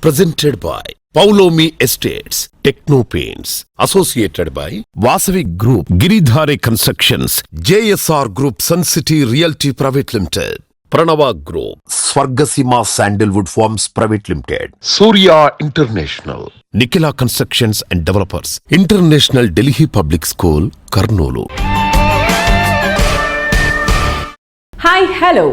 Presented by Paulomi Estates, Techno Paints, associated by Vasavi Group, Giridhare Constructions, JSR Group, Sun City Realty Private Limited, Pranava Group, Swargasima Sandalwood Farms Private Limited, Surya International, Nikila Constructions and Developers, International Delhi Public School, Karnoolu. Hi hello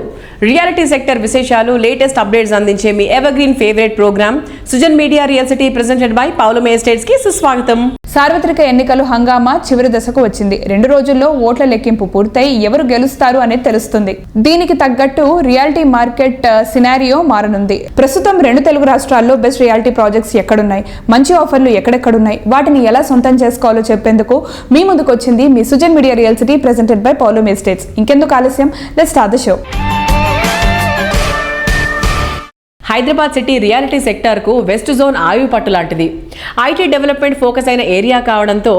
reality sector విశేషాలు latest updates అందించే మీ evergreen favourite programme Sujan media real city presented by Paulomi estates కి సుస్వాగతం. సార్వత్రిక ఎన్నికలు హంగామా చివరి దశకు వచ్చింది. 2 రోజుల్లో ఓట్ల లెక్కింపు పూర్తయి ఎవరు గెలుస్తారు అనేది తెలుస్తుంది. దీనికి తగ్గట్టు రియాలిటీ మార్కెట్ సినారియో మారనుంది. ప్రస్తుతం 2 తెలుగు రాష్ట్రాల్లో బెస్ట్ రియాలిటీ ప్రాజెక్ట్స్ ఎక్కడున్నాయి, మంచి ఆఫర్లు ఎక్కడెక్కడున్నాయి, వాటిని ఎలా సొంతం చేసుకోవాలో చెప్పేందుకు మీ ముందుకు వచ్చింది మీ Sujan media real city presented by Paulomi estates. ఇంకెందుకు ఆలస్యం, let's start the show. Hyderabad city reality సెక్టార్కు వెస్ట్ జోన్ ఆయువు పట్టు లాంటిది. ఐటీ డెవలప్మెంట్ ఫోకస్ అయిన ఏరియా కావడంతో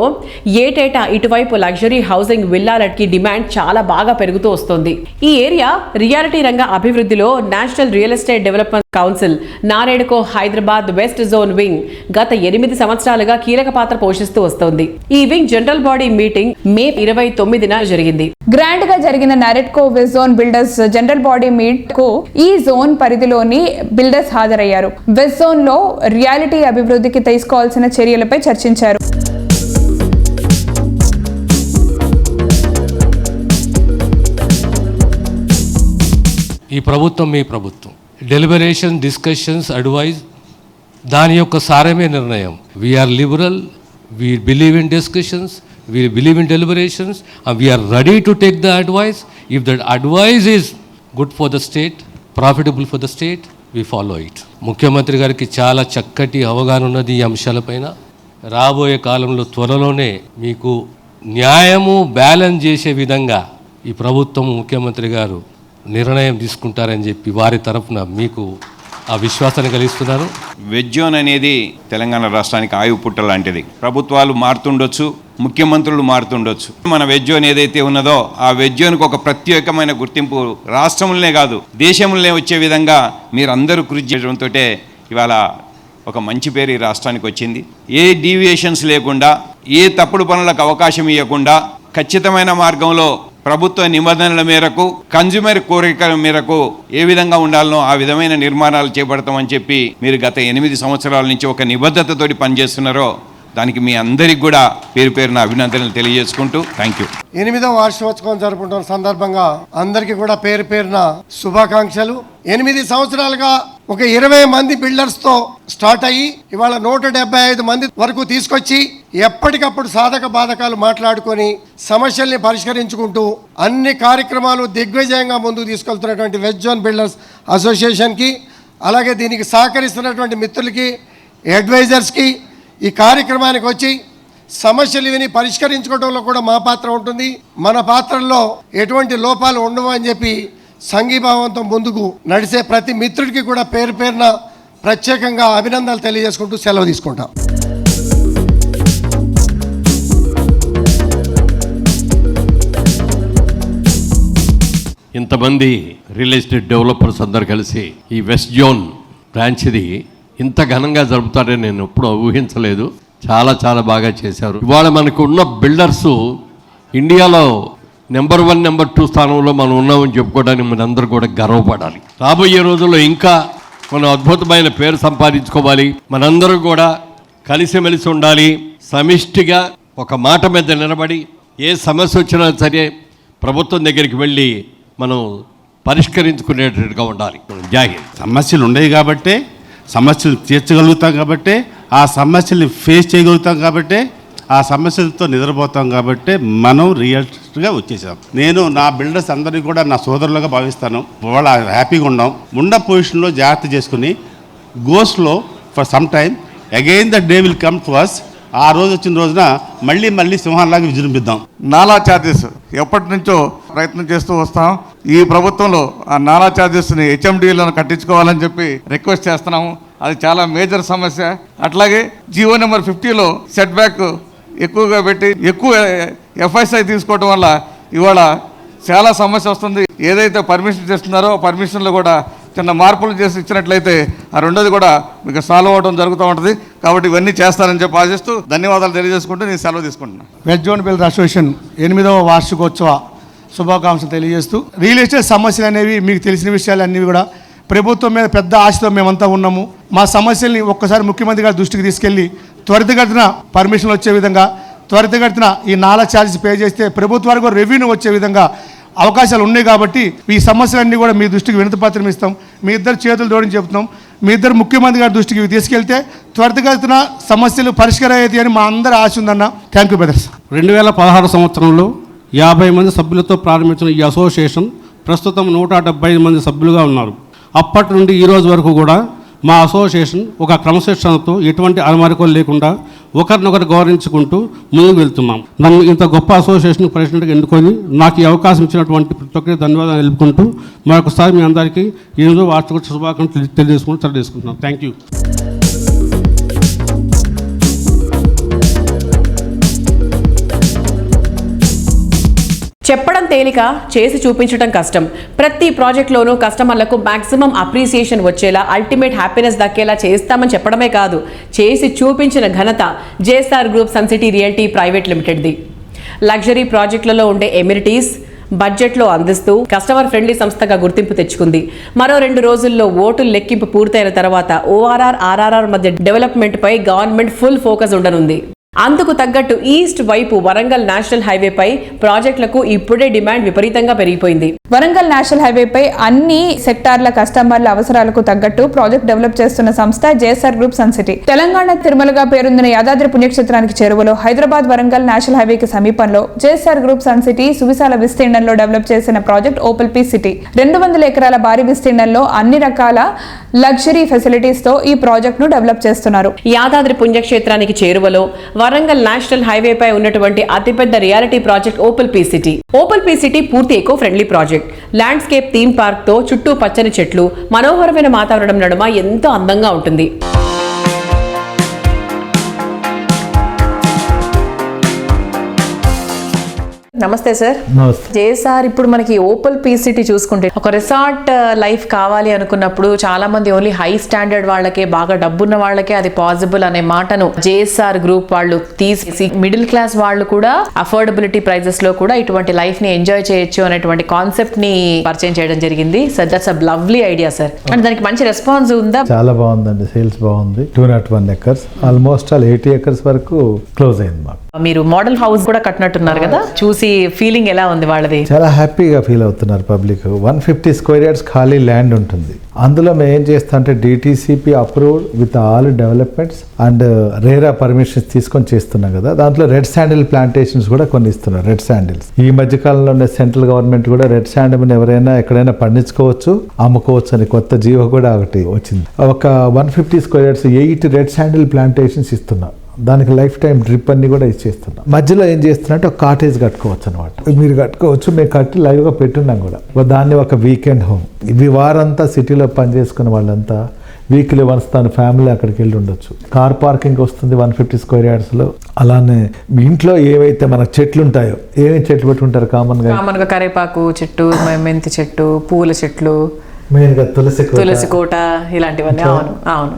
ఏటేటా ఇటువైపు లగ్జరీ హౌసింగ్ విల్లాలకి డిమాండ్ చాలా బాగా పెరుగుతూ వస్తుంది. ఈ ఏరియా రియాలిటీ రంగ అభివృద్ధిలో national real estate development council NAREDCO Hyderabad west zone wing గత 8 సంవత్సరాలుగా కీలక పాత్ర పోషిస్తూ వస్తోంది. ఈ wing general body meeting May 29న జరిగింది. గ్రాండ్ గా జరిగిన NAREDCO west zone builders general body meet కు ఈ జోన్ పరిధిలోని బిల్డర్స్ హాజరయ్యారు. వెస్ట్ జోన్ లో రియాలిటీ అభివృద్ధికి తీసుకోవాల్సిన చర్యలపై చర్చించారు. ఈ ప్రభుత్వం మీ ప్రభుత్వం, డెలిబరేషన్, డిస్కషన్స్, అడ్వైజ్, దాని యొక్క సారమే నిర్ణయం. We are liberal, we believe in discussions, we believe in deliberations, and we are ready to take the advice. If that advice is good for the state, profitable for the state, we follow it. ముఖ్యమంత్రి గారికి చాలా చక్కటి అవగాహన ఉన్నది ఈ అంశాలపైన. రాబోయే కాలంలో త్వరలోనే మీకు న్యాయము బ్యాలెన్స్ చేసే విధంగా ఈ ప్రభుత్వం, ముఖ్యమంత్రి గారు నిర్ణయం తీసుకుంటారని చెప్పి వారి తరఫున మీకు ఆ విశ్వాసాన్ని కలిగిస్తున్నారు. వెజ్ జోన్ అనేది తెలంగాణ రాష్ట్రానికి ఆయువు పుట్ట లాంటిది. ప్రభుత్వాలు మారుతుండొచ్చు, ముఖ్యమంత్రులు మారుతుండొచ్చు. మన వెజ్ జోన్ ఏదైతే ఉన్నదో ఆ వెజ్ జోన్కి ఒక ప్రత్యేకమైన గుర్తింపు రాష్ట్రంలోనే కాదు దేశంలోనే వచ్చే విధంగా మీరందరూ కృషి చేయడంతో ఇవాళ ఒక మంచి పేరు ఈ రాష్ట్రానికి వచ్చింది. ఏ డీవియేషన్స్ లేకుండా, ఏ తప్పుడు పనులకు అవకాశం ఇవ్వకుండా, ఖచ్చితమైన మార్గంలో ప్రభుత్వ నిబంధనల మేరకు, కన్జ్యూమర్ కోరికల మేరకు ఏ విధంగా ఉండాలనో ఆ విధమైన నిర్మాణాలు చేపడతామని చెప్పి మీరు గత 8 సంవత్సరాల నుంచి ఒక నిబద్ధతతోటి పనిచేస్తున్నారో దానికి మీ అందరికి కూడా పేరు పేరున అభినందనలు తెలియజేసుకుంటూ థ్యాంక్ యూ. 8వ వార్షికోత్సవం జరుపుకుంటున్న సందర్భంగా అందరికీ కూడా పేరు పేరున శుభాకాంక్షలు. 8 సంవత్సరాలుగా ఒక 20 మంది బిల్డర్స్తో స్టార్ట్ అయ్యి ఇవాళ 175 మంది వరకు తీసుకొచ్చి ఎప్పటికప్పుడు సాధక బాధకాలు మాట్లాడుకొని సమస్యల్ని పరిష్కరించుకుంటూ అన్ని కార్యక్రమాలు దిగ్విజయంగా ముందుకు తీసుకెళ్తున్నటువంటి వెస్ట్ జోన్ బిల్డర్స్ అసోసియేషన్కి, అలాగే దీనికి సహకరిస్తున్నటువంటి మిత్రులకి, అడ్వైజర్స్కి, ఈ కార్యక్రమానికి వచ్చి సమస్యలు విని పరిష్కరించుకోవడంలో కూడా మా పాత్ర ఉంటుంది. మన పాత్రల్లో ఎటువంటి లోపాలు ఉండవు అని చెప్పి సంఘీభావంతో ముందుకు నడిచే ప్రతి మిత్రుడికి కూడా పేరు పేరున ప్రత్యేకంగా అభినందనలు తెలియజేసుకుంటూ సెలవు తీసుకుంటాం. ఇంతమంది రియల్ ఎస్టేట్ డెవలపర్స్ అందరు కలిసి ఈ వెస్ట్ జోన్ బ్రాంచ్ది ఇంత ఘనంగా జరుపుతారని నేను ఎప్పుడూ ఊహించలేదు. చాలా చాలా బాగా చేశారు. ఇవాళ మనకు ఉన్న బిల్డర్స్ ఇండియాలో నెంబర్ 1, నెంబర్ 2 స్థానంలో మనం ఉన్నామని చెప్పుకోవడానికి మనందరూ కూడా గర్వపడాలి. రాబోయే రోజుల్లో ఇంకా మనం అద్భుతమైన పేరు సంపాదించుకోవాలి. మనందరూ కూడా కలిసిమెలిసి ఉండాలి. సమిష్టిగా ఒక మాట మీద నిలబడి ఏ సమస్య వచ్చినా సరే ప్రభుత్వం దగ్గరికి వెళ్ళి మనం పరిష్కరించుకునేటట్టుగా ఉండాలి. జై హింద్. సమస్యలు ఉండేవి కాబట్టే సమస్యలు తీర్చగలుగుతాం, కాబట్టి ఆ సమస్యల్ని ఫేస్ చేయగలుగుతాం, కాబట్టి ఆ సమస్యలతో నిద్రపోతాం, కాబట్టి మనం రియల్గా వచ్చేసాం. నేను నా బిల్డర్స్ అందరినీ కూడా నా సోదరులుగా భావిస్తాను. వాళ్ళ హ్యాపీగా ఉండ పొజిషన్లో జాగ్రత్త చేసుకుని గోస్లో for some time again the day will come to us. ఆ రోజు వచ్చిన రోజున మళ్ళీ సింహాలాగా విజృంభిద్దాం. నాలా ఛార్జెస్ ఎప్పటి నుంచో ప్రయత్నం చేస్తూ వస్తాం. ఈ ప్రభుత్వంలో ఆ నాలా ఛార్జెస్ని హెచ్ఎండిలను కట్టించుకోవాలని చెప్పి రిక్వెస్ట్ చేస్తున్నాము. అది చాలా మేజర్ సమస్య. అట్లాగే జీవో నెంబర్ 50లో సెట్ బ్యాక్ ఎక్కువగా పెట్టి ఎక్కువ ఎఫ్ఐఎస్ఐ తీసుకోవడం వల్ల ఇవాళ చాలా సమస్య వస్తుంది. ఏదైతే పర్మిషన్ చేస్తున్నారో పర్మిషన్లో కూడా చిన్న మార్పులు చేసి ఇచ్చినట్లయితే ఆ రెండోది కూడా మీకు సాల్వ్ అవడం జరుగుతూ ఉంటుంది. కాబట్టి ఇవన్నీ చేస్తారని చెప్పి ఆశిస్తూ ధన్యవాదాలు తెలియజేసుకుంటూ నేను సెలవు తీసుకుంటున్నాను. వెస్ట్ జోన్ బిల్డర్ అసోసియేషన్ 8వ వార్షికోత్సవ శుభాకాంక్షలు తెలియజేస్తూ, రియల్ ఎస్టేట్ సమస్యలు అనేవి మీకు తెలిసిన విషయాలు అన్నీ కూడా ప్రభుత్వం మీద పెద్ద ఆశతో మేమంతా ఉన్నాము. మా సమస్యల్ని ఒక్కసారి ముఖ్యమంత్రి గారి దృష్టికి తీసుకెళ్లి త్వరితగతిన పర్మిషన్లు వచ్చే విధంగా, త్వరితగతిన ఈ నాలా ఛార్జెస్ పే చేస్తే ప్రభుత్వానికి కూడా రెవెన్యూ వచ్చే విధంగా అవకాశాలు ఉన్నాయి. కాబట్టి ఈ సమస్యలన్నీ కూడా మీ దృష్టికి వినతిపత్రం ఇస్తాం. మీ ఇద్దరు చేతులు జోడించి చెప్తున్నాం. మీ ఇద్దరు ముఖ్యమంత్రి గారి దృష్టికి తీసుకెళ్తే త్వరితగతిన సమస్యలు పరిష్కారం అవుతాయి అని మా అందరి ఆశ ఉందన్న. Thank you brothers. 2016 సంవత్సరంలో 50 మంది సభ్యులతో ప్రారంభించిన ఈ అసోసియేషన్ ప్రస్తుతం 175 మంది సభ్యులుగా ఉన్నారు. అప్పటి నుండి ఈ రోజు వరకు కూడా మా అసోసియేషన్ ఒక క్రమశిక్షణతో ఎటువంటి అలమారికలు లేకుండా ఒకరినొకరు గౌరవించుకుంటూ ముందుకు వెళ్తున్నాం. నన్ను ఇంత గొప్ప అసోసియేషన్ ప్రెసిడెంట్గా ఎన్నుకొని నాకు ఈ అవకాశం ఇచ్చినటువంటి ప్రతి ఒక్కరికి ధన్యవాదాలు తెలుపుకుంటూ మరొకసారి మీ అందరికీ 8వ వార్షిక శుభాకాంక్షలు తెలియజేసుకుంటున్నాను. Thank you. చెప్పడం తేలిక, చేసి చూపించడం కష్టం. ప్రతి ప్రాజెక్ట్లోనూ కస్టమర్లకు మాక్సిమం అప్రిసియేషన్ వచ్చేలా, అల్టిమేట్ హ్యాపీనెస్ దక్కేలా చేస్తామని చెప్పడమే కాదు, చేసి చూపించిన ఘనత JSR group sun city realty private లిమిటెడ్ది. లగ్జరీ ప్రాజెక్టులలో ఉండే ఎమ్యూనిటీస్ బడ్జెట్లో అందిస్తూ కస్టమర్ ఫ్రెండ్లీ సంస్థగా గుర్తింపు తెచ్చుకుంది. మరో 2 రోజుల్లో ఓటుల లెక్కింపు పూర్తయిన తర్వాత ఓఆర్ఆర్, ఆర్ఆర్ఆర్ మధ్య డెవలప్మెంట్పై గవర్నమెంట్ ఫుల్ ఫోకస్ ఉండనుంది. అందుకు తగ్గట్టు ఈస్ట్ వైపు వరంగల్ నేషనల్ హైవేపై ప్రాజెక్టులకు ఇప్పుడే డిమాండ్ విపరీతంగా పెరిగిపోయింది. వరంగల్ నేషనల్ హైవేపై అన్ని సెక్టార్ల కస్టమర్ల అవసరాలకు తగ్గట్టు ప్రాజెక్ట్ డెవలప్ చేస్తున్న సంస్థ JSR group sun city. Telangana తిరుమలగా పేరొందిన యాదాద్రి పుణ్యక్షేత్రానికి చేరువలో హైదరాబాద్ వరంగల్ నేషనల్ హైవేకి సమీపంలో జేఎస్ఆర్ గ్రూప్ సన్ సిటీ సువిశాల విస్తీర్ణంలో డెవలప్ చేసిన ప్రాజెక్ట్ ఓపల్ పీ సిటీ. 200 ఎకరాల భారీ విస్తీర్ణంలో అన్ని రకాల లగ్జరీ ఫెసిలిటీస్ తో ఈ ప్రాజెక్ట్ ను డెవలప్ చేస్తున్నారు. యాదాద్రి పుణ్యక్షేత్రానికి చేరువలో వరంగల్ నేషనల్ హైవేపై ఉన్నటువంటి అతిపెద్ద reality project opal P city. Opal P city పూర్తి eco friendly project. Landscape theme park తో చుట్టూ పచ్చని చెట్లు, మనోహరమైన వాతావరణం నడుమ ఎంతో అందంగా ఉంటుంది. నమస్తే సార్. జేఎస్ఆర్ ఇప్పుడు మనకి ఓపల్ పీ సిటీ చూసుకుంటే ఒక రిసార్ట్ లైఫ్ కావాలి అనుకున్నప్పుడు చాలా మంది ఓన్లీ హై స్టాండర్డ్ వాళ్ళకే, బాగా డబ్బున్న వాళ్ళకే అది పాసిబుల్ అనే మాటను జేఎస్ఆర్ గ్రూప్ వాళ్ళు తీసి మిడిల్ క్లాస్ వాళ్ళు కూడా అఫోర్డబిలిటీ ప్రైజెస్ లో కూడా ఇటువంటి లైఫ్ ని ఎంజాయ్ చేయొచ్చు అనేటువంటి కాన్సెప్ట్ ని పరిచయం చేయడం జరిగింది. Sir that's a lovely idea sir. And దానికి మంచి రెస్పాన్స్ ఉందా? చాలా బాగుందండి, సేల్స్ బాగుంది. 201 acres ఆల్మోస్ట్ 80 acres వరకు క్లోజ్ అయింది మాకు. మీరు మోడల్ హౌస్ కూడా కట్టినట్టున్నారు కదా, చూసి ఫీలింగ్ ఎలా ఉంది వాళ్ళది? చాలా హ్యాపీగా ఫీల్ అవుతున్నారు పబ్లిక్. 150 square yards ఖాళీ ల్యాండ్ ఉంటుంది. అందులో మేము ఏం చేస్తాం అంటే DTCP approved with all developments and RERA permissions తీసుకొని చేస్తున్నాం కదా. దాంట్లో రెడ్ శాండిల్ ప్లాంటేషన్స్ కూడా కొన్ని ఇస్తున్నారు. రెడ్ శాండిల్స్ ఈ మధ్య కాలంలో ఉన్న సెంట్రల్ గవర్నమెంట్ కూడా రెడ్ శాండిల్ ఎవరైనా ఎక్కడైనా పండించుకోవచ్చు, అమ్ముకోవచ్చు అని కొత్త జీవో కూడా ఒకటి వచ్చింది. ఒక 150 square yards 8 red sandal plantations ఇస్తున్నాం. దానికి లైఫ్ టైం డ్రిప్ అన్ని కూడా ఇచ్చేస్తున్నాం. మధ్యలో ఏం చేస్తున్నట్టు ఒక కాటేజ్ కట్టుకోవచ్చు అనమాట. మీరు కట్టుకోవచ్చు, మేము కట్టి లైవ్గా పెట్టున్నాం కూడా. దాన్ని ఒక వీకెండ్ హోమ్. ఇవి వారంతా సిటీలో పనిచేసుకున్న వాళ్ళంతా వీక్లీ వన్స్ తన ఫ్యామిలీ అక్కడికి వెళ్ళి ఉండొచ్చు. కార్ పార్కింగ్ వస్తుంది 150 square yards లో. అలానే మీ ఇంట్లో ఏవైతే మనకు చెట్లు ఉంటాయో, ఏమేమి చెట్లు పెట్టుకుంటారు కామన్గా? కరేపాకు చెట్టు, మెంతి చెట్టు, పూల చెట్లు, మెయిన్గా తులసి కోట, ఇలాంటివన్నీ. అవును అవును.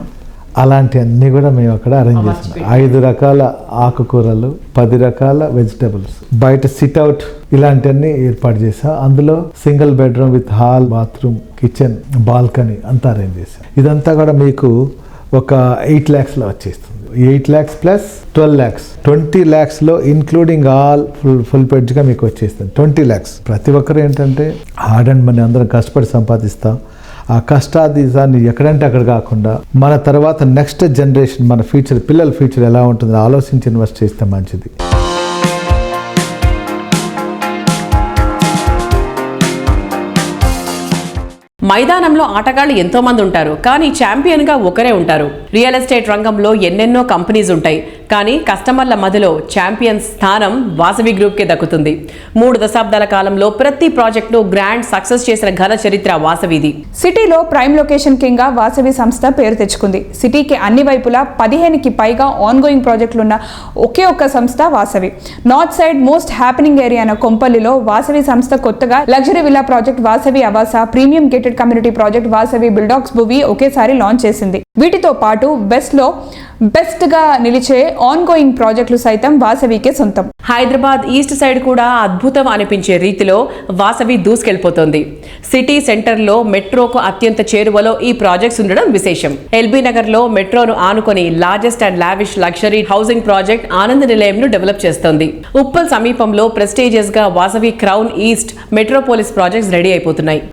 అలాంటివన్నీ కూడా మేము అక్కడ అరేంజ్ చేస్తున్నాం. 5 రకాల ఆకుకూరలు, 10 రకాల వెజిటబుల్స్, బయట సిట్అవుట్ ఇలాంటివన్నీ ఏర్పాటు చేసాం. అందులో single bedroom with hall, bathroom, kitchen, balcony అంతా అరేంజ్ చేసాం. ఇదంతా కూడా మీకు ఒక 8 lakhsలో వచ్చేస్తుంది. 8 lakhs ప్లస్ 12 lakhs, 20 lakhsలో ఇన్క్లూడింగ్ ఆల్ ఫుల్ పెడ్జ్గా మీకు వచ్చేస్తుంది 20 lakhs. ప్రతి ఒక్కరు ఏంటంటే హార్డ్ అండ్ మనీ అందరం కష్టపడి సంపాదిస్తాం. ఆ కష్టాన్ని ఎక్కడంటే అక్కడ కాకుండా మన తర్వాత నెక్స్ట్ జనరేషన్, మన ఫ్యూచర్, పిల్లల ఫ్యూచర్ ఎలా ఉంటుందో ఆలోచించి ఇన్వెస్ట్ చేస్తే మంచిది. మైదానంలో ఆటగాళ్లు ఎంతో మంది ఉంటారు, కానీ ఛాంపియన్ గా ఒకరే ఉంటారు. రియల్ ఎస్టేట్ రంగంలో ఎన్నెన్నో కంపెనీస్ ఉంటాయి, కానీ కస్టమర్ల మధ్యలో ఛాంపియన్ స్థానం వాసవి గ్రూప్కే దక్కుతుంది. 3 దశాబ్దాల కాలంలో ప్రతి ప్రాజెక్టును గ్రాండ్ సక్సెస్ చేసిన ఘన చరిత్ర వాసవిది. సిటీలో ప్రైమ్ లొకేషన్ కింగ్ గా వాసవి సంస్థ పేరు తెచ్చుకుంది. సిటీకి అన్ని వైపులా 15కి పైగా ఆన్గోయింగ్ ప్రాజెక్టులున్న ఒకే ఒక్క సంస్థ Vasavi. North side most happening area అయిన కొంపల్లిలో వాసవి సంస్థ కొత్తగా luxury villa project Vasavi Avasa, premium gated community project Vasavi బిల్డాక్స్ భువి ఒకేసారి లాంచ్ చేసింది. వీటితో పాటు బెస్ట్ గా నిలిచే ఆన్గోయింగ్ ప్రాజెక్టులు సైతం వాసవికే సొంతం. హైదరాబాద్ ఈస్ట్ సైడ్ కూడా అద్భుతం అనిపించే రీతిలో వాసవి దూసుకెళ్లిపోతోంది. సిటీ సెంటర్లో మెట్రోకు అత్యంత చేరువలో ఈ ప్రాజెక్ట్స్ ఉండడం విశేషం. ఎల్బీ నగర్ లో మెట్రోను ఆనుకొని largest and lavish luxury housing project Anand నిలయంను డెవలప్ చేస్తోంది. ఉప్పల్ సమీపంలో ప్రెస్టీజియస్ గా Vasavi crown east metropolis projects ready అయిపోతున్నాయి.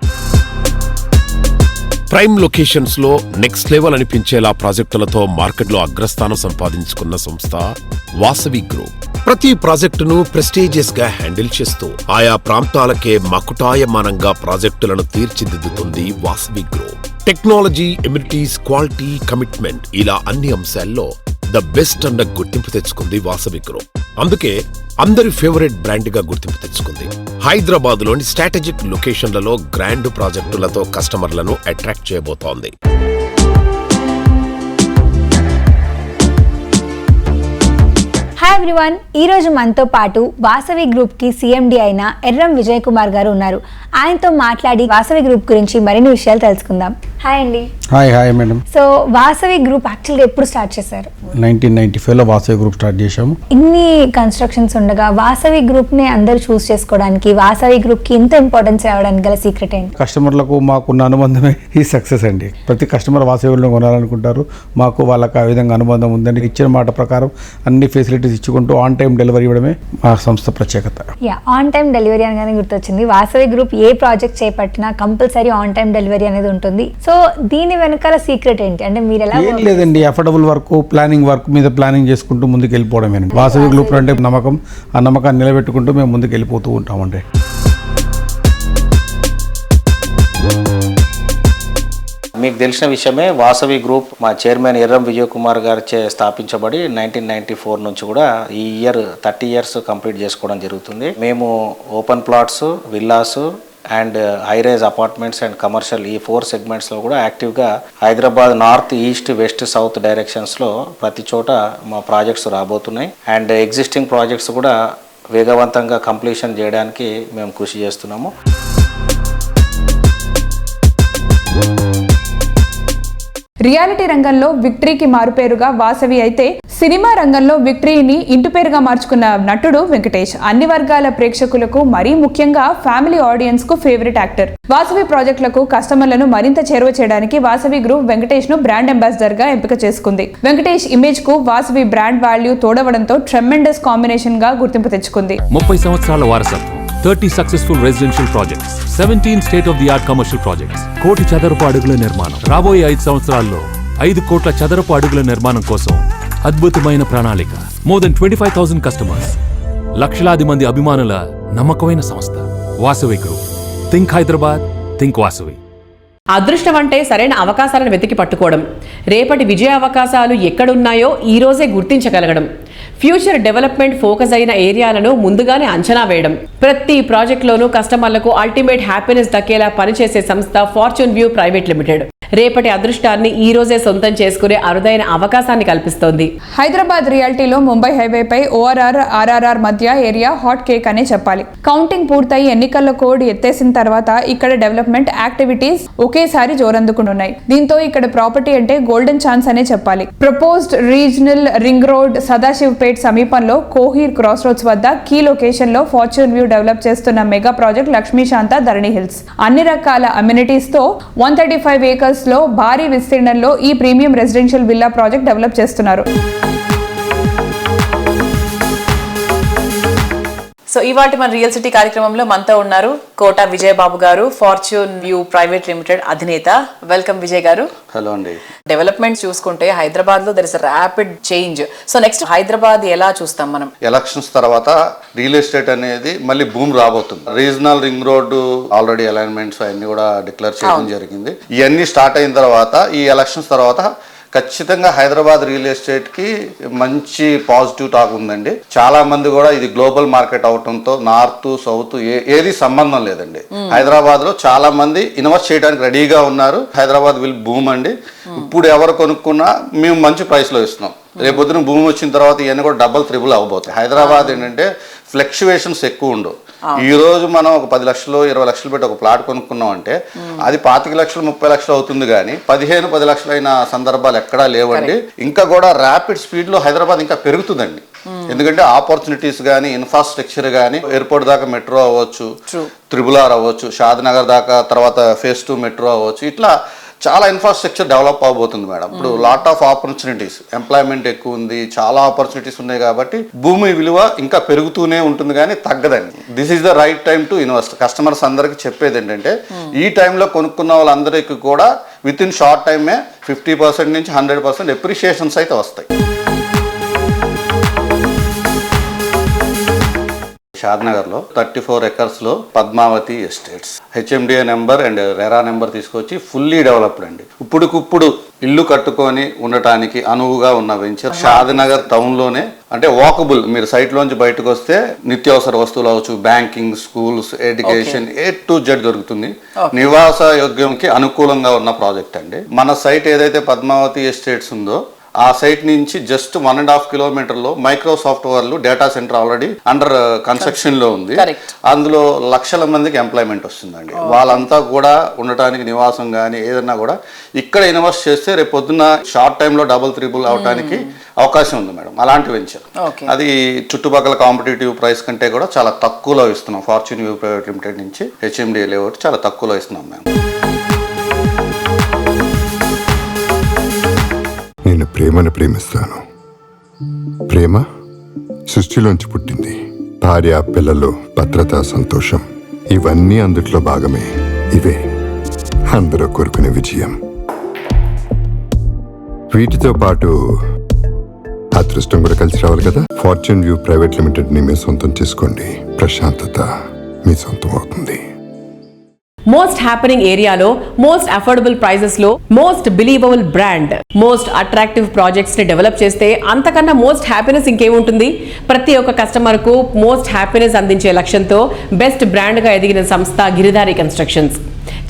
ప్రైమ్ లొకేషన్స్ లో నెక్స్ట్ లెవెల్ అనిపించేలా ప్రాజెక్టులతో మార్కెట్లో అగ్రస్థానం సంపాదించుకున్న సంస్థ వాసవి గ్రూప్. ప్రతి ప్రాజెక్టును ప్రెస్టీజియస్ గా హ్యాండిల్ చేస్తూ ఆయా ప్రాంతాలకే మకుటాయమానంగా ప్రాజెక్టులను తీర్చిదిద్దుతుంది Vasavi group. Technology, amenities, quality, commitment ఇలా అన్ని అంశాల్లో ద బెస్ట్ అన్న గుర్తింపు తెచ్చుకుంది వాసవి గ్రూప్. అందుకే అందరి ఫేవరెట్ బ్రాండ్ గా గుర్తింపు తెచ్చుకుంది. హైదరాబాద్ లోని స్ట్రాటజిక్ లొకేషన్లలో గ్రాండ్ ప్రాజెక్టులతో కస్టమర్లను అట్రాక్ట్ చేయబోతోంది. హాయ్ ఎవ్రీవన్, ఈరోజు మనతో పాటు వాసవి గ్రూప్కి సిఎండి అయిన ఎర్రం విజయ్ కుమార్ గారు ఉన్నారు. ఆయనతో మాట్లాడి వాసవి గ్రూప్ గురించి మరిన్ని విషయాలు తెలుసుకుందాం. హాయ్ అండి. Hi madam. So Vasavi group యాక్చువల్గా ఎప్పుడు స్టార్ట్ చేశారు? 1995లో వాసవి గ్రూప్ స్టార్ట్ చేశాము. ఇన్ని కన్స్ట్రక్షన్స్ ఉండగా వాసవి గ్రూప్ని అందరూ చూస్ చేసుకోవడానికి, వాసవి గ్రూప్కి ఇంత ఇంపార్టెన్స్ ఇవ్వడానికి గల సీక్రెట్ ఏంటి? కస్టమర్లకు మాకున్న అనుబంధమే ఈ సక్సెస్ అండి. ప్రతి కస్టమర్ వాసవిలో కొనాలనుకుంటారు. మాకు వాళ్ళకి ఆ విధంగా అనుబంధం ఉందండి. ఇచ్చిన మాట ప్రకారం అన్ని ఫెసిలిటీస్ ఇచ్చుకుంటూ ఆన్ టైం డెలివరీ ఇవ్వడమే మా సంస్థ ప్రత్యేకత. ఆన్ టైం డెలివరీ అనగానే గుర్తొచ్చింది. వాసవి గ్రూప్ ఏ ప్రాజెక్ట్ చేపట్టినా కంపల్సరీ ఆన్ టైం డెలివరీ అనేది ఉంటుంది. సో దీని వెనకాల సీక్రెట్ ఏంటి? అంటే మీరు ఎలా? ఏం లేదండి, అఫోర్డబుల్ వర్క్, ప్లానింగ్ వర్క్ మీద ప్లానింగ్ చేసుకుంటూ ముందుకు వెళ్ళిపోవడమేనండి. వాసవి గ్రూప్ అంటే నమ్మకం, ఆ నమ్మకాన్ని నిలబెట్టుకుంటూ మేము ముందుకు వెళ్ళిపోతూ ఉంటామండి. మీకు తెలిసిన విషయమే, వాసవి గ్రూప్ మా చైర్మన్ ఎర్రం విజయ్ కుమార్ గారిచే స్థాపించబడి 1994 నుంచి కూడా ఈ ఇయర్ 30 years కంప్లీట్ చేసుకోవడం జరుగుతుంది. మేము open plots, villas and highrise apartments and commercial ఈ 4 సెగ్మెంట్స్లో కూడా యాక్టివ్గా Hyderabad north, east, west, south డైరెక్షన్స్లో ప్రతి చోట మా ప్రాజెక్ట్స్ రాబోతున్నాయి. అండ్ ఎగ్జిస్టింగ్ ప్రాజెక్ట్స్ కూడా వేగవంతంగా కంప్లీషన్ చేయడానికి మేము కృషి చేస్తున్నాము. రియాలిటీ రంగంలో విక్టరీకి మారుపేరుగా వాసవి అయితే, సినిమా రంగంలో విక్టరీని ఇంటి పేరుగా మార్చుకున్న నటుడు వెంకటేష్. అన్ని వర్గాల ప్రేక్షకులకు, మరీ ముఖ్యంగా ఫ్యామిలీ ఆడియన్స్ కు ఫేవరెట్ యాక్టర్. వాసవి ప్రాజెక్టులకు కస్టమర్లను మరింత చేరువ చేయడానికి వాసవి గ్రూప్ వెంకటేష్ ను బ్రాండ్ అంబాసిడర్ గా ఎంపిక చేసుకుంది. వెంకటేష్ ఇమేజ్ కు వాసవి బ్రాండ్ వాల్యూ తోడవడంతో ట్రెమెండస్ కాంబినేషన్ గా గుర్తింపు తెచ్చుకుంది. 30 సంవత్సరాల వారసత్వం, 30 successful residential projects, 17 state of the art commercial projects, 1 కోటి చదరపు అడుగుల నిర్మాణం. రాబోయే 5 సంవత్సరాల్లో 5 కోట్ల చదరపు అడుగుల నిర్మాణం కోసం అద్భుతమైన ప్రణాళిక. మోర్ దెన్ 25,000 కస్టమర్స్, లక్షలాది మంది అభిమానుల నమ్మకమైన సంస్థ Vasavi group. Think Hyderabad, think Vasavi. అదృష్టం అంటే సరైన అవకాశాలను వెతికి పట్టుకోవడం, రేపటి విజయ అవకాశాలు ఎక్కడున్నాయో ఈ రోజే గుర్తించగలగడం, ఫ్యూచర్ డెవలప్మెంట్ ఫోకస్ అయిన ఏరియాలను ముందుగానే అంచనా వేయడం. ప్రతి ప్రాజెక్టులోనూ కస్టమర్లకు అల్టిమేట్ హ్యాపీనెస్ దక్కేలా పనిచేసే సంస్థ ఫార్చ్యూన్ వ్యూ ప్రైవేట్ లిమిటెడ్. రేపటి అదృష్టాన్ని ఈ రోజే సొంతం చేసుకునే అరుదైన అవకాశాన్ని కల్పిస్తోంది. హైదరాబాద్ రియాలిటీలో ముంబై హైవేపై ORR, RRR మధ్య ఏరియా హాట్ కేక్ అనే చెప్పాలి. కౌంటింగ్ పూర్తయి ఎన్నికల కోడ్ ఎత్తేసిన తర్వాత ఇక్కడ డెవలప్మెంట్ యాక్టివిటీస్ ఒకేసారి జోరందుకుంటున్నాయి. దీంతో ఇక్కడ ప్రాపర్టీ అంటే గోల్డెన్ ఛాన్స్ అనే చెప్పాలి. Proposed regional ring road Sadashivpet సమీపంలో కోహీర్ క్రాస్ రోడ్స్ వద్ద కీ లొకేషన్ లో ఫార్చ్యూన్ వ్యూ డెవలప్ చేస్తున్న మెగా ప్రాజెక్ట్ లక్ష్మీశాంత ధరణి హిల్స్. అన్ని రకాల అమ్యూనిటీస్ తో 135 acres లో భారీ విస్తీర్ణంలో ఈ premium residential villa project develop చేస్తున్నారు. సో ఇవాటి మన రియల్ సిటీ కార్యక్రమంలో మనతో ఉన్నారు కోట విజయబాబు గారు, ఫార్చ్యూన్ వ్యూ ప్రైవేట్ లిమిటెడ్ అధినేత. వెల్కమ్ విజయ్ గారు. హలో అండి. డెవలప్మెంట్ చూసుకుంటే హైదరాబాద్ లో there is rapid change. So next Hyderabad ఎలా చూస్తాం మనం? ఎలక్షన్స్ తర్వాత రియల్ ఎస్టేట్ అనేది మళ్ళీ భూమి రాబోతుంది. Regional ring road already alignments అన్ని కూడా డిక్లేర్ చేయడం జరిగింది. ఇవన్నీ స్టార్ట్ అయిన తర్వాత ఈ ఎలక్షన్స్ తర్వాత ఖచ్చితంగా హైదరాబాద్ రియల్ ఎస్టేట్కి మంచి పాజిటివ్ టాక్ ఉందండి. చాలా మంది కూడా ఇది గ్లోబల్ మార్కెట్ అవటంతో నార్త్ సౌత్ ఏది సంబంధం లేదండి. హైదరాబాద్లో చాలా మంది ఇన్వెస్ట్ చేయడానికి రెడీగా ఉన్నారు. హైదరాబాద్ విల్ బూమ్ అండి. ఇప్పుడు ఎవరు కొనుక్కున్నా మేము మంచి ప్రైస్లో ఇస్తున్నాం. రేపొద్దున భూమి వచ్చిన తర్వాత ఇవన్నీ కూడా డబల్ త్రిబుల్ అవబోతాయి. హైదరాబాద్ ఏంటంటే ఫ్లక్చువేషన్స్ ఎక్కువ ఉండవు. ఈ రోజు మనం ఒక 10 లక్షలు 20 లక్షలు పెట్టి ఒక ప్లాట్ కొనుక్కున్నాం అంటే అది 25 లక్షలు 30 లక్షలు అవుతుంది, కానీ 15-10 లక్షలు అయిన సందర్భాలు ఎక్కడా లేవండి. ఇంకా కూడా ర్యాపిడ్ స్పీడ్ లో హైదరాబాద్ ఇంకా పెరుగుతుందండి. ఎందుకంటే ఆపర్చునిటీస్ కానీ ఇన్ఫ్రాస్ట్రక్చర్ కానీ ఎయిర్పోర్ట్ దాకా మెట్రో అవ్వచ్చు, త్రిబుల్-ఆర్ అవ్వచ్చు, షాద్నగర్ దాకా తర్వాత phase 2 మెట్రో అవ్వచ్చు, ఇట్లా చాలా ఇన్ఫ్రాస్ట్రక్చర్ డెవలప్ అవబోతుంది మేడం. ఇప్పుడు లాట్ ఆఫ్ ఆపర్చునిటీస్, ఎంప్లాయ్మెంట్ ఎక్కువ ఉంది, చాలా ఆపర్చునిటీస్ ఉన్నాయి కాబట్టి భూమి విలువ ఇంకా పెరుగుతూనే ఉంటుంది కానీ తగ్గదండి. This is the right time to invest. Customers అందరికి చెప్పేది ఏంటంటే ఈ టైంలో కొనుక్కున్న వాళ్ళందరికీ కూడా విత్ ఇన్ షార్ట్ టైమే 50% నుంచి 100% ఎప్రిషియేషన్స్ అయితే వస్తాయి. షాద్నగర్లో 34 ఎకర్స్లో Padmavathi estates HMDA number and RERA number తీసుకొచ్చి ఫుల్లీ డెవలప్డ్ అండి. ఇప్పుడుకిప్పుడు ఇల్లు కట్టుకొని ఉండటానికి అనువుగా ఉన్న వెంచర్. షాద్నగర్ టౌన్లోనే అంటే వాకబుల్, మీరు సైట్లోంచి బయటకు వస్తే నిత్యావసర వస్తువులు అవచ్చు, banking, schools, education A to Z దొరుకుతుంది. నివాస యోగ్యంకి అనుకూలంగా ఉన్న ప్రాజెక్ట్ అండి. మన సైట్ ఏదైతే పద్మావతి ఎస్టేట్స్ ఉందో ఆ సైట్ నుంచి జస్ట్ 1.5 కిలోమీటర్లో మైక్రోసాఫ్ట్ వాళ్ళు data centre already under construction లో ఉంది. అందులో లక్షల మందికి ఎంప్లాయ్మెంట్ వస్తుందండి. వాళ్ళంతా కూడా ఉండటానికి నివాసం కానీ ఏదన్నా కూడా ఇక్కడ ఇన్వెస్ట్ చేస్తే రేపు పొద్దున్న షార్ట్ టైంలో డబుల్ త్రిబుల్ అవడానికి అవకాశం ఉంది మేడం. అలాంటి వెంచర్ అది చుట్టుపక్కల కాంపిటేటివ్ ప్రైస్ కంటే కూడా చాలా తక్కువలో ఇస్తున్నాం. ఫార్చ్యూన్ వ్యూ ప్రైవేట్ లిమిటెడ్ నుంచి హెచ్ఎండిఏ లేఅవుట్ చాలా తక్కువలో ఇస్తున్నాం మేము. నేను ప్రేమను ప్రేమిస్తాను. ప్రేమ సృష్టిలోంచి పుట్టింది. భార్య, పిల్లలు, భద్రత, సంతోషం ఇవన్నీ అందుట్లో భాగమే. ఇవే అందరూ కోరుకునే విజయం. వీటితో పాటు అదృష్టం కూడా కలిసి రావాలి కదా. ఫార్చ్యూన్ వ్యూ ప్రైవేట్ లిమిటెడ్ని మీ సొంతం చేసుకోండి. ప్రశాంతత మీ సొంతం అవుతుంది. మోస్ట్ హ్యాపెనింగ్ ఏరియాలో మోస్ట్ అఫోర్డబుల్ ప్రైజెస్ లో most believable brand, most attractive projects ని డెవలప్ చేస్తే అంతకన్నా మోస్ట్ హ్యాపీనెస్ ఇంకేముంటుంది. ప్రతి ఒక్క కస్టమర్ కు మోస్ట్ హ్యాపీనెస్ అందించే లక్ష్యంతో బెస్ట్ బ్రాండ్ గా ఎదిగిన సంస్థ గిరిధారి కన్స్ట్రక్షన్స్.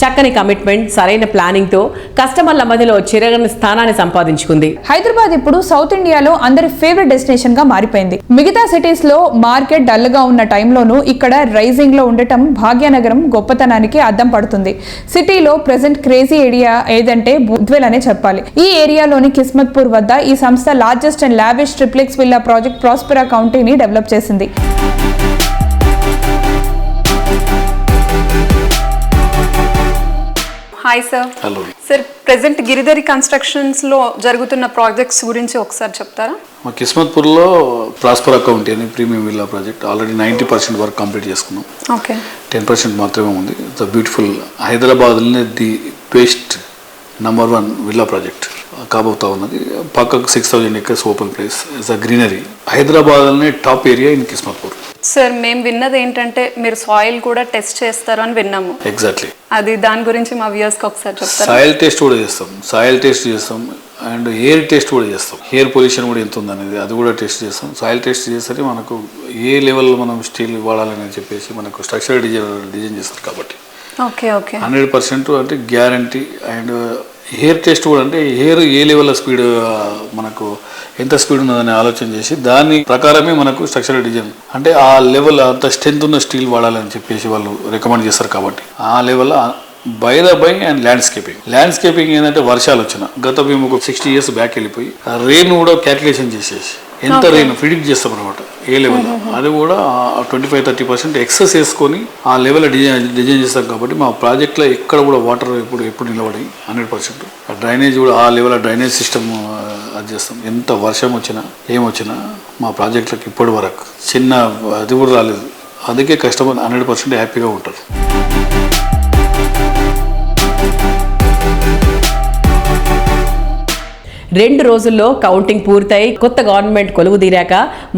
చక్కని కమిట్మెంట్, సరైన ప్లానింగ్ తో కస్టమర్ల మధ్యలో చిరగని స్థానాన్ని సంపాదించుకుంది. హైదరాబాద్ ఇప్పుడు సౌత్ ఇండియాలో అందరి ఫేవరెట్ డెస్టినేషన్ గా మారిపోయింది. మిగతా సిటీస్ లో మార్కెట్ డల్ గా ఉన్న టైంలోనూ ఇక్కడ రైజింగ్ లో ఉండటం భాగ్యనగరం గొప్పతనానికి అద్దం పడుతుంది. సిటీలో ప్రెసెంట్ క్రేజీ ఏరియా ఏదంటే బుద్వేల్ అనే చెప్పాలి. ఈ ఏరియాలోని కిస్మత్పూర్ వద్ద ఈ సంస్థ largest and lavish triplex villa project prospera కౌంటీని డెవలప్ చేసింది. Hi sir. Hello sir, present Giridhari కన్స్ట్రక్షన్స్లో జరుగుతున్న ప్రాజెక్ట్స్ గురించి ఒకసారి చెప్తారా? మా కిస్మత్పూర్లో ప్రాస్పర్ కౌంటీ అని ప్రీమియం విల్లా ప్రాజెక్ట్ ఆల్రెడీ 90% వరకు కంప్లీట్ చేసుకున్నాం. ఓకే, 10% మాత్రమే ఉంది. It's beautiful. హైదరాబాద్లోనే the best number 1 villa project కాబోతా ఉన్నది. పక్కకు 6000 acres open place, it's a greenery. హైదరాబాద్లోనే top area in Kismatpur. Sir, మేము విన్నది ఏంటంటే మీరు సాయిల్ కూడా టెస్ట్ చేస్తారు అని విన్నాము. ఎగ్జాక్ట్లీ. అది దాని గురించి మా వ్యూయర్స్కి ఒకసారి చెప్తారా? సాయిల్ టెస్ట్ కూడా చేస్తాం, సాయిల్ టెస్ట్ చేస్తాం అండ్ ఎయిర్ టెస్ట్ కూడా చేస్తాం. ఎయిర్ పొల్యూషన్ కూడా ఎంత ఉందనేది అది కూడా టెస్ట్ చేస్తాం. సాయిల్ టెస్ట్ చేస్తే మనకు ఏ లెవెల్లో మనం స్టీల్ వాడాలని చెప్పేసి మనకు స్ట్రక్చర్ డిజైన్ చేస్తారు కాబట్టి ఓకే ఓకే 100% అంటే గ్యారంటీ. అండ్ హెయిర్ టెస్ట్ కూడా అంటే హెయిర్ ఏ లెవెల్లో స్పీడ్ మనకు ఎంత స్పీడ్ ఉన్నదని ఆలోచన చేసి దాని ప్రకారమే మనకు స్ట్రక్చరల్ డిజైన్ అంటే ఆ లెవెల్ అంత స్ట్రెంత్ ఉన్న స్టీల్ వాడాలని చెప్పేసి వాళ్ళు రికమెండ్ చేస్తారు కాబట్టి ఆ లెవెల్ బై అండ్ ల్యాండ్స్కేపింగ్ ఏంటంటే వర్షాలు వచ్చిన గత మేము ఒక 60 years బ్యాక్ వెళ్ళిపోయి రెయిన్ కూడా క్యాల్కులేషన్ చేసేసి ఎంత రెయిన్ ప్రిడిక్ట్ చేస్తాం అనమాట ఏ లెవెల్ అది కూడా 25-30% ఎక్సెస్ వేసుకొని ఆ లెవెల్ డిజైన్ చేస్తాం కాబట్టి మా ప్రాజెక్ట్లో ఎక్కడ కూడా వాటర్ ఎప్పుడు నిలబడి 100% డ్రైనేజ్ కూడా ఆ లెవెల్ డ్రైనేజ్ సిస్టమ్ అది చేస్తాం. ఎంత వర్షం వచ్చినా ఏమొచ్చినా మా ప్రాజెక్టులకు ఇప్పటి వరకు చిన్న అది కూడా రాలేదు. అందుకే కస్టమర్ 100% హ్యాపీగా ఉంటారు. 2 రోజుల్లో కౌంటింగ్ పూర్తయి కొత్త గవర్నమెంట్ కొలువుదీరాక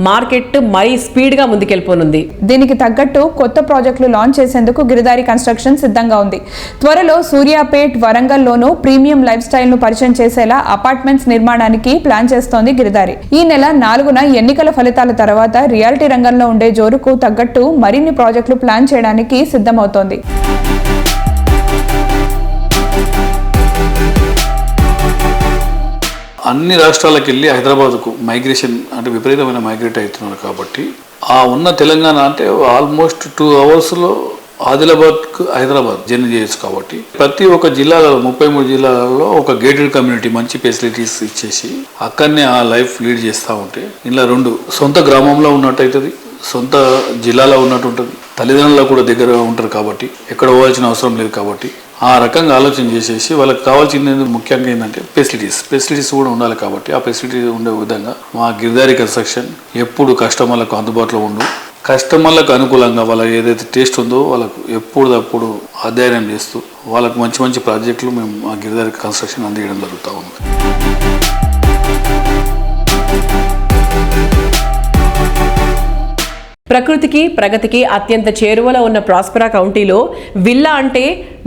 మార్కెట్ మరీ స్పీడ్ గా ముందుకెళ్లిపోనుంది. దీనికి తగ్గట్టు కొత్త ప్రాజెక్టులు లాంచ్ చేసేందుకు గిరిదారి కన్స్ట్రక్షన్ సిద్ధంగా ఉంది. త్వరలో సూర్యాపేట్, వరంగల్లోనూ ప్రీమియం లైఫ్ స్టైల్ ను పరిచయం చేసేలా అపార్ట్మెంట్స్ నిర్మాణానికి ప్లాన్ చేస్తోంది గిరిదారి. ఈ నెల 4న ఎన్నికల ఫలితాల తర్వాత రియాలిటీ రంగంలో ఉండే జోరుకు తగ్గట్టు మరిన్ని ప్రాజెక్టులు ప్లాన్ చేయడానికి సిద్ధమవుతోంది. అన్ని రాష్ట్రాలకు వెళ్ళి హైదరాబాద్కు మైగ్రేషన్ అంటే విపరీతమైన మైగ్రేట్ అవుతున్నారు కాబట్టి ఆ ఉన్న తెలంగాణ అంటే ఆల్మోస్ట్ 2 అవర్స్లో ఆదిలాబాద్కు హైదరాబాద్ జర్నీ చేయొచ్చు. కాబట్టి ప్రతి ఒక్క జిల్లాలో 33 జిల్లాలలో ఒక గేటెడ్ కమ్యూనిటీ మంచి ఫెసిలిటీస్ ఇచ్చేసి అక్కడనే ఆ లైఫ్ లీడ్ చేస్తూ ఉంటే ఇలా 2 సొంత గ్రామంలో ఉన్నట్టు అవుతుంది, సొంత జిల్లాలో ఉన్నట్టు ఉంటుంది, తల్లిదండ్రులకు కూడా దగ్గర ఉంటారు కాబట్టి ఎక్కడ పోవాల్సిన అవసరం లేదు. కాబట్టి ఆ రకంగా ఆలోచన చేసేసి వాళ్ళకి కావాల్సింది ముఖ్యంగా ఏంటంటే ఫెసిలిటీస్ కూడా ఉండాలి. కాబట్టి ఆ ఫెసిలిటీ ఉండే విధంగా మా గిరిదారి కన్స్ట్రక్షన్ ఎప్పుడు కస్టమర్లకు అందుబాటులో ఉండు, కస్టమర్లకు అనుకూలంగా వాళ్ళ ఏదైతే టేస్ట్ ఉందో వాళ్ళకు ఎప్పుడప్పుడు అధ్యయనం చేస్తూ వాళ్ళకు మంచి మంచి ప్రాజెక్టులు మేము మా గిరిదారి కన్స్ట్రక్షన్ అందించడం జరుగుతూ ఉంది. ప్రకృతికి ప్రగతికి అత్యంత చేరువలో ఉన్న ప్రాస్పెరా కౌంటీలో విల్లా అంటే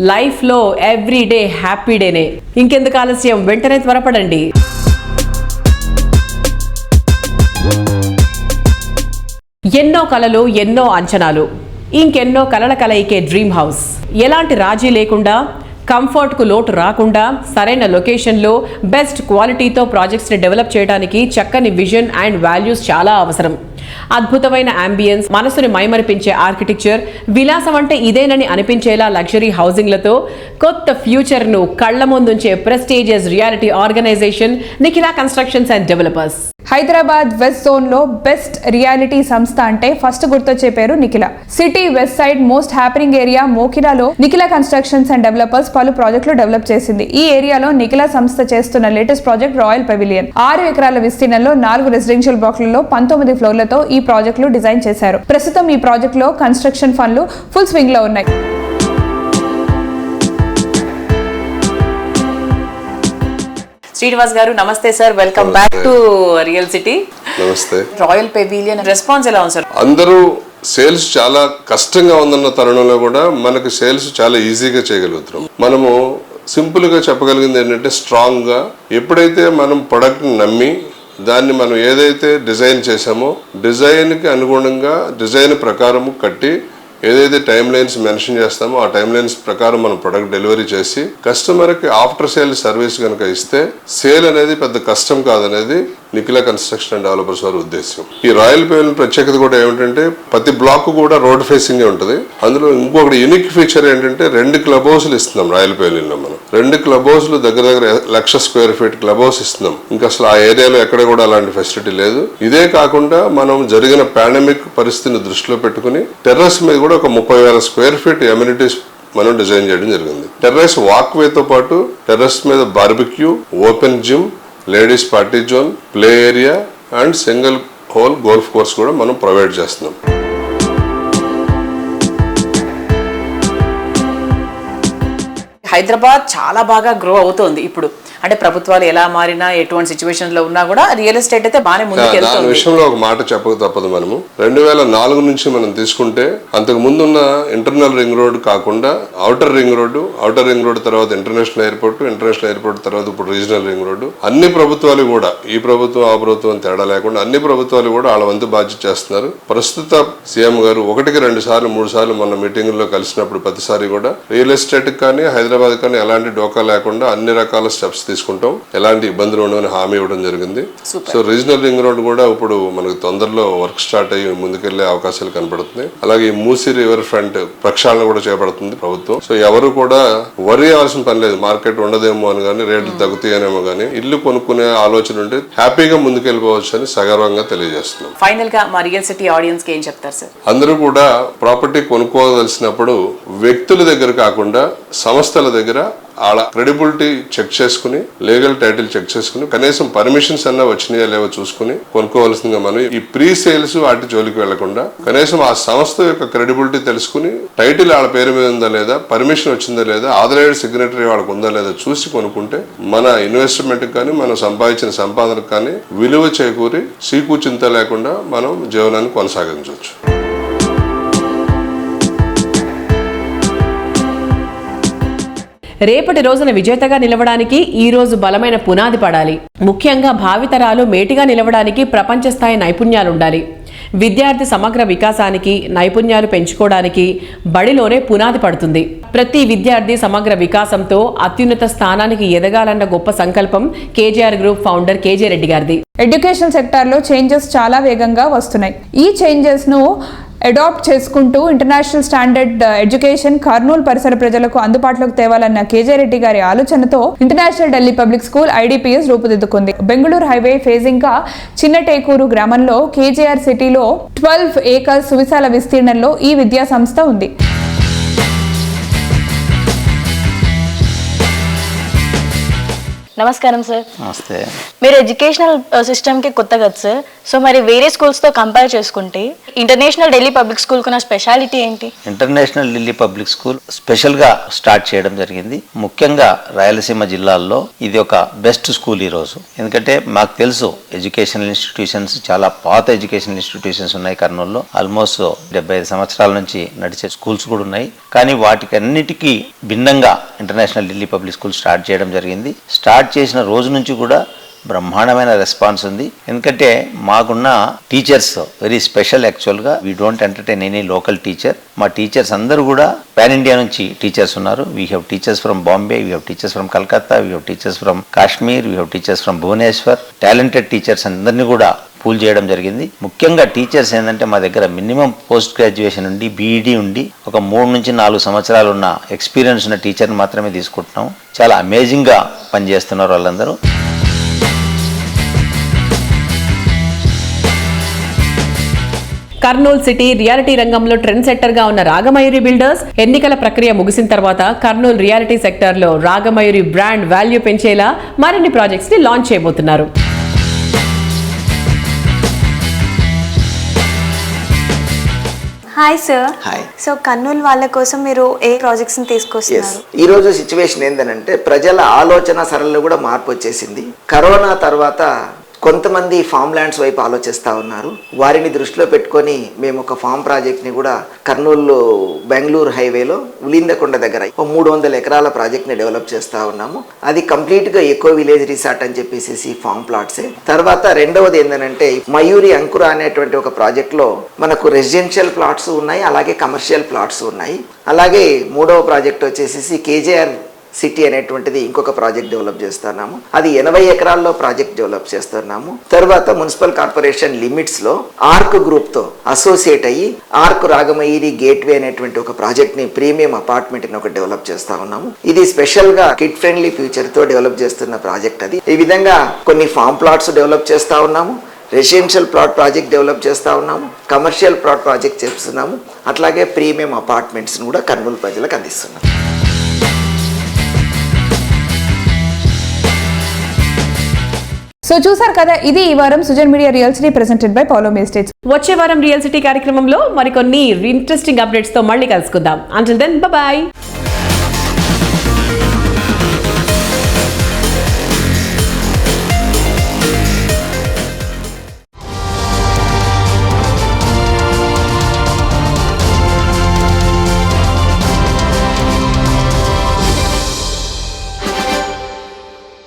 లైఫ్లో ఎవ్రీడే హ్యాపీ డేనే. ఇంకెందుకు ఆలస్యం, వెంటనే త్వరపడండి. ఎన్నో కలలు, ఎన్నో అంచనాలు, ఇంకెన్నో కలల కలయికే డ్రీమ్ హౌస్. ఎలాంటి రాజీ లేకుండా, కంఫర్ట్కు లోటు రాకుండా, సరైన లొకేషన్లో బెస్ట్ క్వాలిటీతో ప్రాజెక్ట్స్ని డెవలప్ చేయడానికి చక్కని విజన్ అండ్ వాల్యూస్ చాలా అవసరం. అద్భుతమైన అంబియన్స్, మనసుని మైమరిపించే ఆర్కిటెక్చర్, విలాసం అంటే ఇదేనని అనిపించేలా లగ్జరీ హౌసింగ్లతో కొత్త ఫ్యూచర్ను కళ్ల ముందుంచే prestigious reality organisation Nikhila constructions and developers. Hyderabad west zone లో బెస్ట్ రియాలిటీ సంస్థ అంటే ఫస్ట్ గుర్తొచ్చే పేరు Nikhila. City west side most happening area మోకిలాలో నిఖిలా కన్స్ట్రక్షన్స్ అండ్ డెవలపర్స్ పలు ప్రాజెక్టులు డెవలప్ చేసింది. ఈ ఏరియాలో నిఖిలా సంస్థ చేస్తున్న లేటెస్ట్ ప్రాజెక్ట్ రాయల్ పెవిలియన్. 6 ఎకరాల విస్తీర్ణంలో 4 రెసిడెన్షియల్ బ్లాక్లలో 19 ఫ్లోర్లతో ఈ ప్రాజెక్టులు డిజైన్ చేశారు. ప్రస్తుతం ఈ ప్రాజెక్ట్ లో కన్స్ట్రక్షన్ పనులు ఫుల్ స్వింగ్ లో ఉన్నాయి. శ్రీనివాస్ గారు నమస్తే sir, welcome back to real city. నమస్తే. రాయల్ పెవిలియన్ రెస్పాన్స్ ఎలా ఉంది సార్? అందరూ సేల్స్ చాలా కష్టంగా ఉందన్న తరుణంలో కూడా మనకు సేల్స్ చాలా ఈజీగా చేయగలుగుతున్నాం. మనము సింపుల్ గా చెప్పగలిగింది ఏంటంటే స్ట్రాంగ్ గా ఎప్పుడైతే మనం ప్రొడక్ట్ నమ్మి దాన్ని మనం ఏదైతే డిజైన్ చేసామో డిజైన్కి అనుగుణంగా డిజైన్ ప్రకారము కట్టి ఏదైతే టైం లైన్స్ మెన్షన్ చేస్తామో ఆ టైం లైన్స్ ప్రకారం మనం ప్రొడక్ట్ డెలివరీ చేసి కస్టమర్కి ఆఫ్టర్ సేల్ సర్వీస్ కనుక ఇస్తే సేల్ అనేది పెద్ద కష్టం కాదనేది నిఖిలా కన్స్ట్రక్షన్ అండ్ డెవలపర్స్ వారి ఉద్దేశం. ఈ రాయల్ పెవిలియన్ ప్రత్యేకత కూడా ఏమిటంటే ప్రతి బ్లాక్ కూడా రోడ్ ఫేసింగ్ ఉంటుంది. అందులో ఇంకొకటి యూనిక్ ఫీచర్ ఏంటంటే 2 క్లబ్ హౌస్లు ఇస్తున్నాం రాయల్ పెవిలియన్ లో. మనం 2 క్లబ్ హౌస్లు దగ్గర 1,00,000 స్క్వేర్ ఫీట్ క్లబ్ హౌస్ ఇస్తున్నాం. ఇంకా అసలు ఆ ఏరియాలో ఎక్కడ కూడా అలాంటి ఫెసిలిటీ లేదు. ఇదే కాకుండా మనం జరిగిన పాండమిక్ పరిస్థితిని దృష్టిలో పెట్టుకుని టెర్రస్ మీద కూడా ఒక 30,000 స్క్వేర్ ఫీట్ ఎమ్యూనిటీస్ మనం డిజైన్ చేయడం జరిగింది. టెర్రస్ వాక్ వేతో పాటు టెర్రస్ మీద barbecue, open gym, ladies party zone, play area and single whole golf course కూడా మనం ప్రొవైడ్ చేస్తున్నాం. హైదరాబాద్ చాలా బాగా గ్రో అవుతోంది ఇప్పుడు. అంటే ప్రభుత్వాలు ఎలా మారినా ఎటువంటి సిచ్యువేషన్ లో ఉన్నా కూడా రియల్ ఎస్టేట్ అయితే బాగానే ముందుకు వెళ్తుంది. దాని విషయంలో ఒక మాట చెప్పక తప్పదు. మనము 2004 నుంచి మనం తీసుకుంటే అంతకు ముందున్న ఇంటర్నల్ రింగ్ రోడ్ కాకుండా ఔటర్ రింగ్ రోడ్ తర్వాత ఇంటర్నేషనల్ ఎయిర్పోర్ట్ తర్వాత ఇప్పుడు రీజనల్ రింగ్ రోడ్డు అన్ని ప్రభుత్వాలు కూడా ఈ ప్రభుత్వం ఆ ప్రభుత్వం తేడా లేకుండా అన్ని ప్రభుత్వాలు కూడా వాళ్ళ వంతు బాధ్యత చేస్తున్నారు. ప్రస్తుత సీఎం గారు 1కి 2 సార్లు 3 సార్లు మన మీటింగుల్లో కలిసినప్పుడు ప్రతిసారి కూడా రియల్ ఎస్టేట్ కానీ హైదరాబాద్ కానీ ఎలాంటి డోకా లేకుండా అన్ని రకాల స్టెప్స్ తీసుకుంటాం, ఎలాంటి ఇబ్బందులు ఉండవని హామీ ఇవ్వడం జరిగింది. సో రీజనల్ రింగ్ రోడ్ కూడా ఇప్పుడు మనకు తొందరలో వర్క్ స్టార్ట్ అయ్యి ముందుకెళ్లే అవకాశాలు కనపడుతున్నాయి. అలాగే మూసీ రివర్ ఫ్రంట్ ప్రక్షాళన కూడా చేపడుతుంది ప్రభుత్వం. సో ఎవరు కూడా వరి అవ్వాల్సిన పని లేదు. మార్కెట్ ఉండదేమో అని కానీ రేట్లు తగ్గుతాయనేమో కానీ ఇల్లు కొనుక్కునే ఆలోచన ఉంటే హ్యాపీగా ముందుకెళ్ళిపోవచ్చు అని సగర్వంగా తెలియజేస్తున్నాం. ఫైనల్ గా మా రియల్ సిటీ ఆడియన్స్ కి ఏం చెప్తారు సార్? అందరూ కూడా ప్రాపర్టీ కొనుక్కోదలిసినప్పుడు వ్యక్తుల దగ్గర కాకుండా సంస్థల దగ్గర వాళ్ళ క్రెడిబిలిటీ చెక్ చేసుకుని, లీగల్ టైటిల్ చెక్ చేసుకుని, కనీసం పర్మిషన్స్ అన్నా వచ్చినాయా లేవో చూసుకుని కొనుక్కోవాల్సిందిగా మనం ఈ ప్రీ సేల్స్ వాటి జోలికి వెళ్లకుండా కనీసం ఆ సంస్థ యొక్క క్రెడిబిలిటీ తెలుసుకుని, టైటిల్ వాళ్ళ పేరు మీద ఉందా లేదా, పర్మిషన్ వచ్చిందా లేదా, ఆథరైజ్డ్ సిగ్నేటరీ వాళ్ళకు ఉందా లేదా చూసి కొనుక్కుంటే మన ఇన్వెస్ట్మెంట్ కానీ మనం సంపాదించిన సంపాదనకు కానీ విలువ చేకూరి సీకు చింత లేకుండా మనం జీవనాన్ని కొనసాగించవచ్చు. రేపటి రోజున విజేతగా నిలవడానికి ఈ రోజు బలమైన పునాది పడాలి. ముఖ్యంగా భావితరాలు మేటిగా నిలవడానికి ప్రపంచ స్థాయి నైపుణ్యాలుండాలి. విద్యార్థి సమగ్ర వికాసానికి, నైపుణ్యాలు పెంచుకోవడానికి బడిలోనే పునాది పడుతుంది. ప్రతి విద్యార్థి సమగ్ర వికాసంతో అత్యున్నత స్థానానికి ఎదగాలన్న గొప్ప సంకల్పం KGR group founder KJ Reddy గారిది. ఎడ్యుకేషన్ సెక్టార్లో చేంజెస్ చాలా వేగంగా వస్తున్నాయి. ఈ చేంజెస్ను అడాప్ట్ చేసుకుంటూ ఇంటర్నేషనల్ స్టాండర్డ్ ఎడ్యుకేషన్ కర్నూలు పరిసర ప్రజలకు అందుబాటులోకి తేవాలన్న కేజే రెడ్డి గారి ఆలోచనతో international Delhi public school IDPS రూపుదిద్దుకుంది. బెంగళూరు హైవే ఫేజింగ్ చిన్నటేకూరు గ్రామంలో KJR సిటీలో 12 ఏకర్స్ సువిశాల విస్తీర్ణంలో ఈ విద్యా సంస్థ ఉంది. నమస్కారం సార్. నమస్తే. మీరు ఎడ్యుకేషనల్ సిస్టమ్కి కొత్త కదా సార్, సో మరి వేరే స్కూల్స్తో కంపేర్ చేసుకుంటే ఇంటర్నేషనల్ ఢిల్లీ పబ్లిక్ స్కూల్కి ఉన్న స్పెషాలిటీ ఏంటి? ఇంటర్నేషనల్ ఢిల్లీ పబ్లిక్ స్కూల్ స్పెషల్గా స్టార్ట్ చేయడం జరిగింది. ముఖ్యంగా రాయలసీమ జిల్లాల్లో ఇది ఒక బెస్ట్ స్కూల్ ఈరోజు. ఎందుకంటే మాకు తెలుసు ఎడ్యుకేషనల్ ఇన్స్టిట్యూషన్స్, చాలా పాత ఎడ్యుకేషనల్ ఇన్స్టిట్యూషన్స్ ఉన్నాయి కర్నూలులో. ఆల్మోస్ట్ 75 సంవత్సరాల నుంచి నడిచే స్కూల్స్ కూడా ఉన్నాయి. కానీ వాటికి అన్నిటికీ భిన్నంగా international Delhi public school start చేయడం జరిగింది. స్టార్ట్ చేసిన రోజు నుంచి కూడా బ్రహ్మాండమైన రెస్పాన్స్ ఉంది. ఎందుకంటే మాకున్న టీచర్స్ వెరీ స్పెషల్. యాక్చువల్గా we don't entertain any local teacher. మా టీచర్స్ అందరూ కూడా పాన్ ఇండియా నుంచి టీచర్స్ ఉన్నారు. We have teachers from Bombay, we have teachers from Calcutta, we have teachers from Kashmir, we have teachers from Bhubaneswar. Talented teachers అందరినీ కూడా pool చేయడం జరిగింది. ముఖ్యంగా టీచర్స్ ఏంటంటే మా దగ్గర మినిమం పోస్ట్ గ్రాడ్యుయేషన్ ఉండి, BEd ఉండి, ఒక 3 నుంచి 4 సంవత్సరాలు ఉన్న ఎక్స్పీరియన్స్ ఉన్న టీచర్ని మాత్రమే తీసుకుంటున్నాం. చాలా అమేజింగ్గా పనిచేస్తున్నారు వాళ్ళందరూ. కర్నూలు సిటీ రియాలిటీ రంగంలో ట్రెండ్ సెట్టర్ గా ఉన్న రాగమయూరి బిల్డర్స్ ఎన్నికల ప్రక్రియ ముగిసిన తర్వాత కర్నూలు రియాలిటీ సెక్టర్ లో రాగమయూరి బ్రాండ్ వాల్యూ పెంచేలా మరిన్ని ప్రాజెక్ట్స్ ని లాంచ్ చేయబోతున్నారు. Hi sir. Hi. So Kurnool వాళ్ళ కోసం మీరు ఏ ప్రాజెక్ట్స్ ని తీసుకొస్తున్నారు? ఈ రోజు సిచ్యువేషన్ ఏంటంటే ప్రజల ఆలోచన సరళిలో కూడా మార్పు వచ్చేసింది. కరోనా తర్వాత కొంతమంది ఫామ్ ల్యాండ్స్ వైపు ఆలోచిస్తూ ఉన్నారు. వారిని దృష్టిలో పెట్టుకొని మేము ఒక ఫామ్ ప్రాజెక్ట్ని కూడా కర్నూలు బెంగళూరు హైవేలో ఉలిందకొండ దగ్గర 300 ఎకరాల ప్రాజెక్ట్ని డెవలప్ చేస్తూ ఉన్నాము. అది కంప్లీట్గా ఎకో విలేజ్ రిసార్ట్ అని చెప్పేసి ఫామ్ ప్లాట్సే. తర్వాత రెండవది ఏంటంటే మయూరి అంకుర అనేటువంటి ఒక ప్రాజెక్ట్లో మనకు రెసిడెన్షియల్ ప్లాట్స్ ఉన్నాయి, అలాగే కమర్షియల్ ప్లాట్స్ ఉన్నాయి. అలాగే మూడవ ప్రాజెక్ట్ వచ్చేసి KJR సిటీ అనేటువంటిది ఇంకొక ప్రాజెక్ట్ డెవలప్ చేస్తున్నాము. అది 80 ఎకరాల్లో ప్రాజెక్ట్ డెవలప్ చేస్తున్నాము. తర్వాత మున్సిపల్ కార్పొరేషన్ లిమిట్స్ లో ఆర్క్ గ్రూప్ తో అసోసియేట్ అయ్యి ఆర్క్ రాగమయూరి గేట్వే అనేటువంటి ఒక ప్రాజెక్ట్ ని ప్రీమియం అపార్ట్మెంట్ ని ఒకటి డెవలప్ చేస్తా ఉన్నాము. ఇది స్పెషల్ గా కిడ్ ఫ్రెండ్లీ ఫ్యూచర్ తో డెవలప్ చేస్తున్న ప్రాజెక్ట్. అది ఈ విధంగా కొన్ని ఫామ్ ప్లాట్స్ డెవలప్ చేస్తా ఉన్నాము, రెసిడెన్షియల్ ప్లాట్ ప్రాజెక్ట్ డెవలప్ చేస్తా ఉన్నాము, కమర్షియల్ ప్లాట్ ప్రాజెక్ట్ చేస్తున్నాము, అట్లాగే ప్రీమియం అపార్ట్మెంట్స్ కూడా కర్నూలు ప్రజలకు అందిస్తున్నాము. సో చూసారు కదా, ఇది ఈ వారం Sujan media real city presented by Paulomi estates. వచ్చే వారం రియల్ సిటీ కార్యక్రమంలో మరికొన్ని ఇంట్రెస్టింగ్ అప్డేట్స్ తో మళ్ళీ కలుసుకుందాం. Until then by.